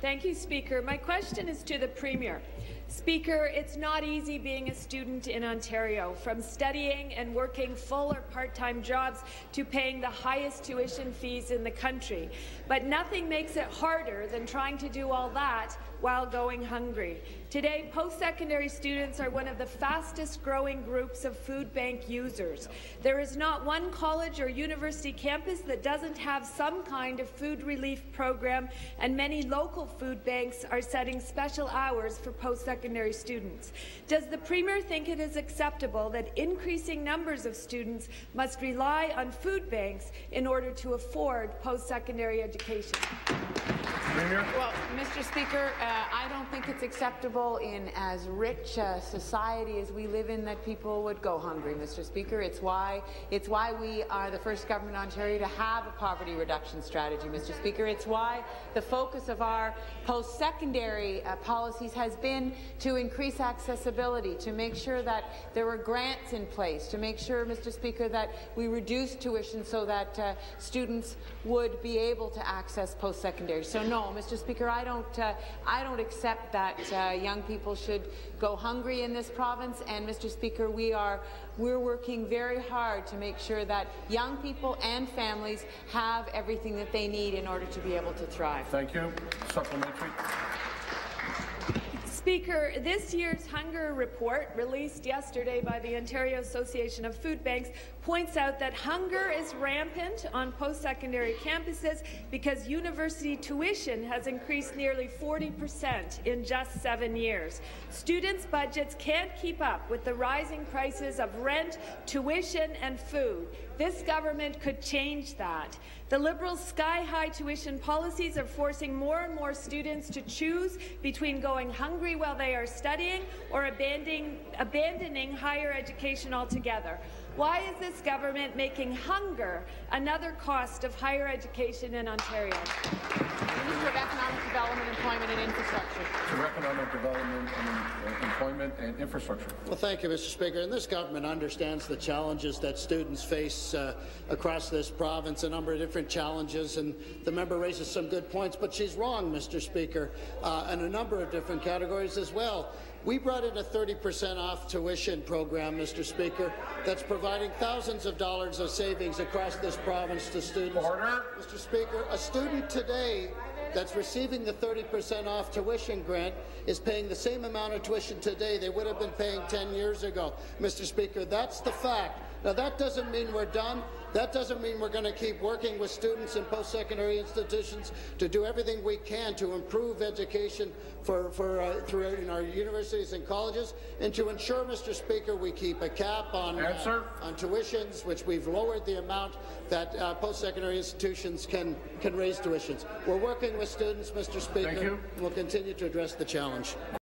Thank you, Speaker. My question is to the Premier. Speaker, it's not easy being a student in Ontario, from studying and working full or part-time jobs to paying the highest tuition fees in the country. But nothing makes it harder than trying to do all that while going hungry. Today, post-secondary students are one of the fastest-growing groups of food bank users. There is not one college or university campus that doesn't have some kind of food relief program, and many local food banks are setting special hours for post-secondary students. Does the Premier think it is acceptable that increasing numbers of students must rely on food banks in order to afford post-secondary education? Premier. Well, Mr. Speaker, I don't think it's acceptable in as rich a society as we live in that people would go hungry, Mr. Speaker. It's why we are the first government in Ontario to have a poverty reduction strategy, Mr. Speaker. It's why the focus of our post-secondary policies has been to increase accessibility, to make sure that there were grants in place, to make sure, Mr. Speaker, that we reduce tuition so that students would be able to access post-secondary. So no, Mr. Speaker, I don't accept that young people should go hungry in this province. And Mr. Speaker, we're working very hard to make sure that young people and families have everything that they need in order to be able to thrive. Thank you. Supplementary. Speaker, this year's hunger report, released yesterday by the Ontario Association of Food Banks, points out that hunger is rampant on post-secondary campuses because university tuition has increased nearly 40% in just 7 years. Students' budgets can't keep up with the rising prices of rent, tuition and food. This government could change that. The Liberals' sky-high tuition policies are forcing more and more students to choose between going hungry while they are studying or abandoning higher education altogether. Why is this government making hunger another cost of higher education in Ontario? Minister of Economic Development, Employment and Infrastructure. For Economic Development and Employment and Infrastructure. Well, thank you, Mr. Speaker. And this government understands the challenges that students face across this province, a number of different challenges, and the member raises some good points, but she's wrong, Mr. Speaker, in a number of different categories as well. We brought in a 30% off tuition program, Mr. Speaker, that's providing thousands of dollars of savings across this province to students. Order. Mr. Speaker, a student today that's receiving the 30% off tuition grant is paying the same amount of tuition today they would have been paying 10 years ago. Mr. Speaker, that's the fact. Now, that doesn't mean we're done. That doesn't mean we're going to keep working with students in post-secondary institutions to do everything we can to improve education throughout in our universities and colleges, and to ensure, Mr. Speaker, we keep a cap on tuitions, which we've lowered the amount that post-secondary institutions can raise tuitions. We're working with students, Mr. Speaker, and we'll continue to address the challenge.